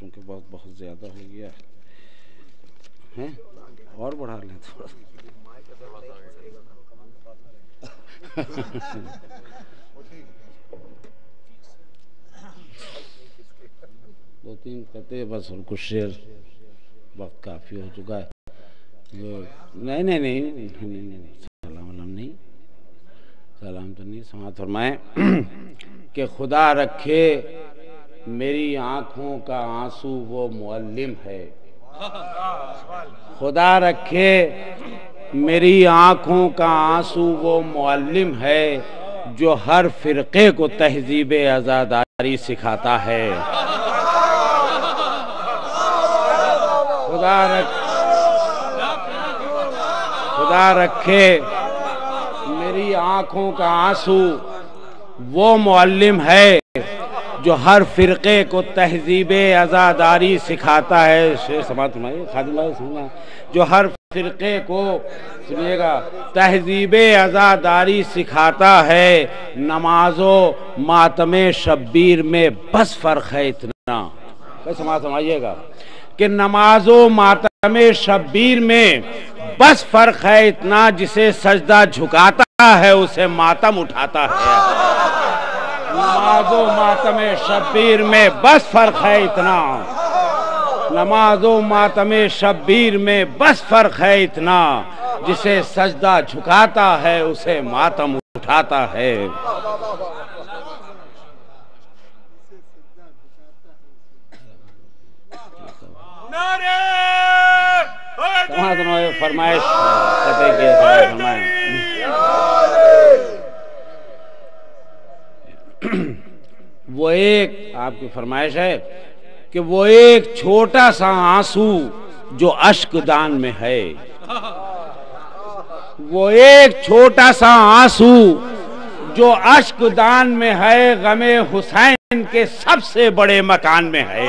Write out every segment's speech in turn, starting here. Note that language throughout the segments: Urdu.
چونکہ بہت زیادہ ہو گیا ہے، اور بڑھا لیں تھوڑا. دو تین کہتے بس اور کچھ شعر، وقت کافی ہو چکا ہے. نہیں سلام علم نہیں، سلام تو نہیں. سماعت فرمائیں کہ خدا رکھے میری آنکھوں کا آنسو وہ معلم ہے. خدا رکھے میری آنکھوں کا آنسو وہ معلم ہے جو ہر فرقے کو تہذیب عزاداری سکھاتا ہے. خدا رکھے میری آنکھوں کا آنسو وہ معلم ہے جو ہر فرقے کو تہذیب عزاداری سکھاتا ہے. سماعت فرمائیے خادم بھائی سننا. جو ہر فرقے کو سنیے گا تہذیب عزاداری سکھاتا ہے. نماز و ماتم شبیر میں بس فرق ہے اتنا. سماعت فرمائیے گا کہ نماز و ماتم شبیر میں بس فرق ہے اتنا، جسے سجدہ جھکاتا ہے اسے ماتم اٹھاتا ہے. نماز و ماتم شبیر میں بس فرق ہے اتنا، نماز و ماتم شبیر میں بس فرق ہے اتنا، جسے سجدہ جھکاتا ہے اسے ماتم اٹھاتا ہے. فرمائش وہ ایک آپ کی فرمائش ہے کہ وہ ایک چھوٹا سا آنسو جو اشک دان میں ہے. وہ ایک چھوٹا سا آنسو جو اشک دان میں ہے غم حسین کے سب سے بڑے مکان میں ہے.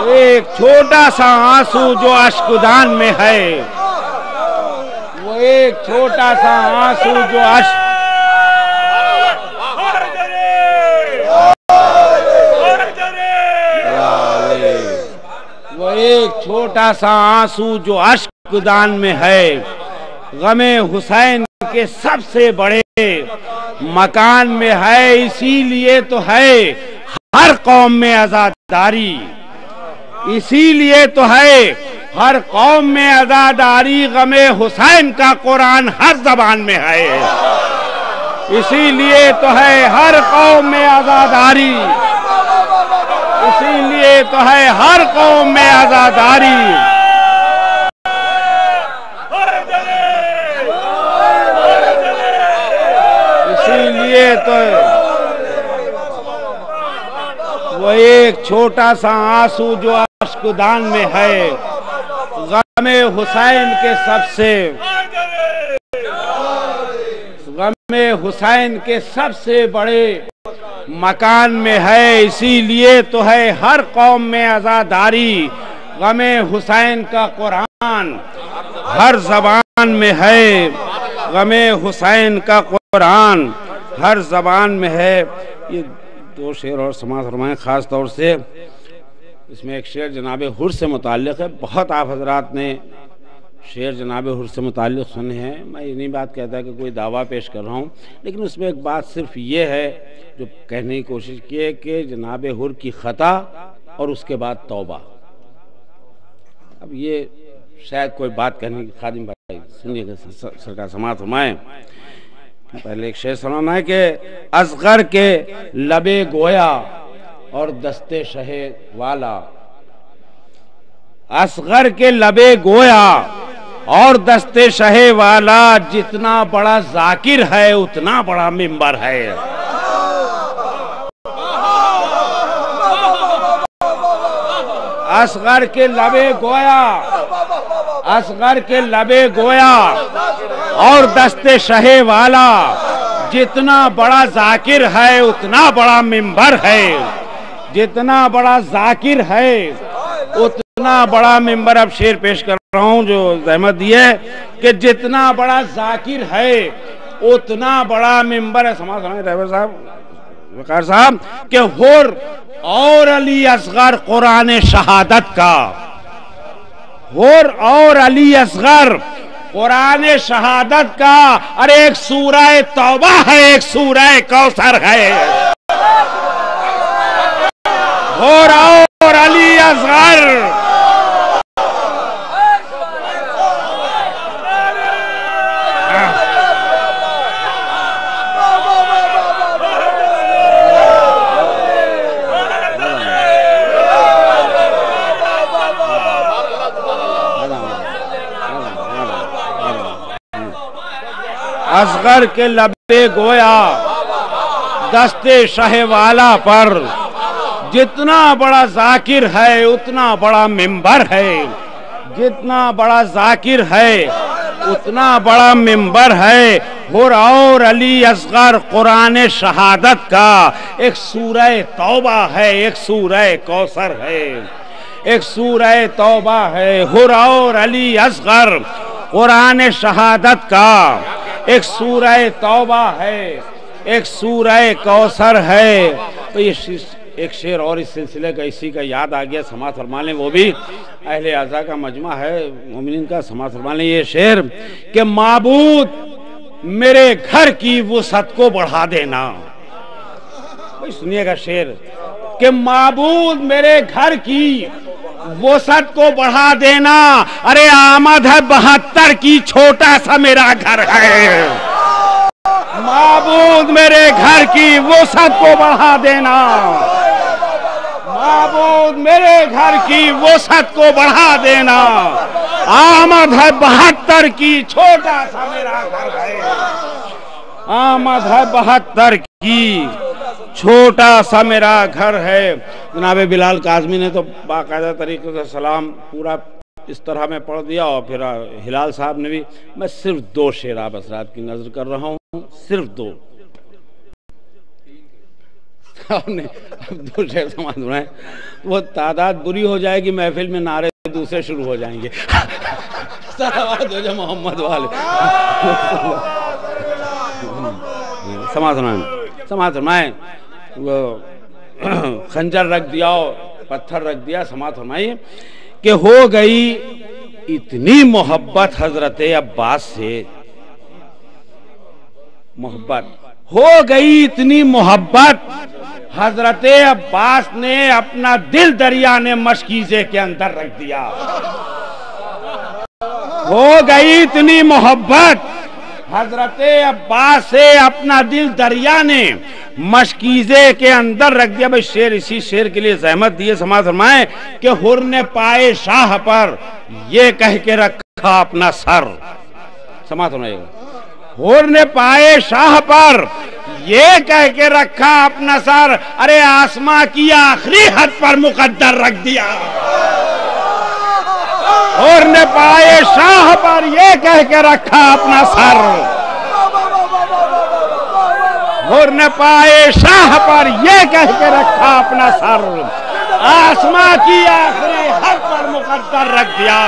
وہ ایک چھوٹا سا آنسو جو اشک دان میں ہے، وہ ایک چھوٹا سا آنسو جو وہ ایک چھوٹا سا آنسو جو اشک دان میں ہے غم حسین کے سب سے بڑے مکان میں ہے. اسی لیے تو ہے ہر قوم میں عزاداری، اسی لیے تو ہے ہر قوم میں عزاداری. غم حسین کا قرآن ہر زبان میں ہے، اسی لیے تو ہے ہر قوم میں عزاداری، اسی لیے تو ہے ہر قوم میں عزاداری. اسی لیے تو وہ ایک چھوٹا سا آنسو جو اشک دان میں ہے غم حسین کے سب سے بڑے مکان میں ہے. اسی لیے تو ہے ہر قوم میں عزاداری. غم حسین کا قرآن ہر زبان میں ہے، غم حسین کا قرآن ہر زبان میں ہے. یہ دو شعر اور سماعت فرمائیں. خاص طور سے اس میں ایک شعر جناب حر سے متعلق ہے. بہت آپ حضرات نے شعر جناب حر سے متعلق سنے ہیں. میں یہ نہیں بات کہتا کہ کوئی دعویٰ پیش کر رہا ہوں، لیکن اس میں ایک بات صرف یہ ہے جو کہنے کی کوشش کی ہے کہ جناب حر کی خطا اور اس کے بعد توبہ. اب یہ شاید کوئی بات کہنے کی. خادم بھائی سنیے گا سرکار سماعت فرمائیں. پہلے ایک شعر سنانا ہے کہ اصغر کے لبے گویا اور دستے شہ والا. اصغر کے لبے گویا اور دستے شہ والا، جتنا بڑا ذاکر ہے اتنا بڑا منبر ہے. اصغر کے لبے گویا، اصغر کے لبے گویا اور دستے شہ والا، جتنا بڑا ذاکر ہے اتنا بڑا منبر ہے. جتنا بڑا ذاکر ہے اتنا بڑا منبر. اب شعر پیش کر رہا ہوں جو زحمت دی ہے کہ جتنا بڑا ذاکر ہے اتنا بڑا منبر ہے. سماعت فرمائیں ڈرائیور صاحب، وقار صاحب کہ حر اور علی اصغر قرآن شہادت کا، حر اور علی اصغر قرآن شہادت کا، ارے ایک سورہ توبہ ہے، ایک سورہ کوثر ہے. حر اور علی اصغر اصغر کے لبے گویا دستے شہ والا پر، جتنا بڑا ذاکر ہے اتنا بڑا منبر ہے، جتنا بڑا ذاکر ہے اتنا بڑا منبر ہے. حر اور علی اصغر قرآن شہادت کا، ایک سورہ توبہ ہے، ایک سورہ کوثر ہے، ایک سورہ توبہ ہے. حر اور علی اصغر قرآن شہادت کا، ایک سورہ توبہ ہے، ایک سورہ کوثر ہے. تو یہ ایک شعر اور اس سلسلے کا اسی کا یاد آ گیا، سماعت فرما لیں. وہ بھی اہل اعزا کا مجمع ہے مومنین کا، سماعت فرما لیں یہ شعر کہ معبود میرے گھر کی وسعت کو بڑھا دینا. سنیے گا شعر کہ معبود میرے گھر کی وسعت کو بڑھا دینا، ارے آمد ہے 72 کی، چھوٹا سا میرا گھر ہے. معبود میرے گھر کی وسعت کو بڑھا دینا، معبود میرے گھر کی وسعت کو بڑھا دینا، آمد ہے 72 کی، چھوٹا سا میرا گھر ہے. آمد ہے 72 کی، چھوٹا سا میرا گھر ہے. جناب بلال کاظمی نے تو باقاعدہ طریقے سے سلام پورا اس طرح میں پڑھ دیا، اور پھر ہلال صاحب نے بھی. میں صرف 2 شعر آپ حضرات کی نظر کر رہا ہوں، صرف 2. دو شعر سماعت فرمائیں. وہ تعداد بری ہو جائے گی، محفل میں نعرے دوسرے شروع ہو جائیں گے. صلوات ہو جائے محمد والے. سماعت فرمائیں، سماعت فرمائیں. وہ خنجر رکھ دیا اور پتھر رکھ دیا. سماعت فرمائیں کہ ہو گئی اتنی محبت حضرت عباس سے، محبت ہو گئی اتنی محبت، حضرت عباس نے اپنا دل دریا نے مشکیزے کے اندر رکھ دیا. ہو گئی اتنی محبت، حضرت عباس سے اپنا دل دریا نے مشکیزے کے اندر رکھ دیا. بھئی شعر اسی شعر کے لیے زحمت دیے. سماعت فرمائیں کہ حر نے پائے شاہ پر یہ کہہ کے رکھا اپنا سر. سماعت فرمائیں حر نے پائے شاہ پر یہ کہہ کے رکھا اپنا سر، ارے آسماں کی آخری حد پر مقدر رکھ دیا. حر نے پائے شاہ پر یہ کہہ کے رکھا اپنا سر، حر نے پائے شاہ پر یہ کہہ کے رکھا اپنا سر، آسماں کی آخری حد پر مقدر رکھ دیا.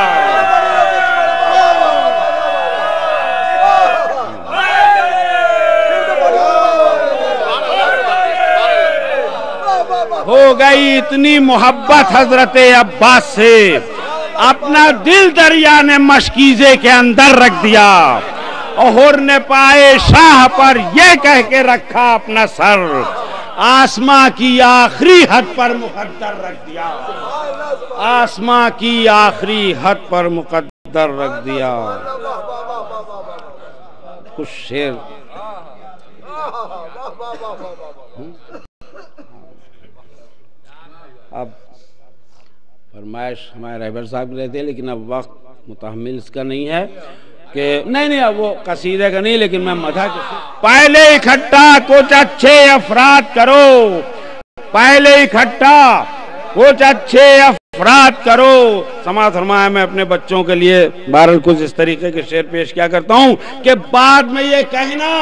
ہو گئی اتنی محبت حضرت عباس سے، اپنا دل دریا نے مشکیزے کے اندر رکھ دیا. اور حر نے پائے شاہ پر یہ کہہ کے رکھا اپنا سر، آسماں کی آخری حد پر مقدر رکھ دیا. آسماں کی آخری حد پر مقدر رکھ دیا. کچھ شعر اب فرمائش ہمارے رہبر صاحب رہتے ہیں، لیکن اب وقت متحمل اس کا نہیں ہے کہ نہیں اب وہ قصیدے کا نہیں، لیکن میں مدح کے پہلے اکٹھا کچھ اچھے افراد کرو، پہلے اکٹھا کچھ اچھے افراد کرو. سماعت فرمایا میں اپنے بچوں کے لیے بہرحال کچھ اس طریقے کے شعر پیش کیا کرتا ہوں کہ بعد میں یہ کہنا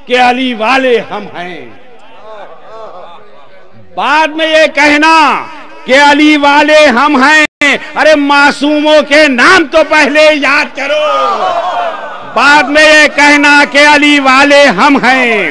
کہ علی والے ہم ہیں، بعد میں یہ کہنا کہ علی والے ہم ہیں، ارے معصوموں کے نام تو پہلے یاد کرو. بعد میں یہ کہنا کہ علی والے ہم ہیں،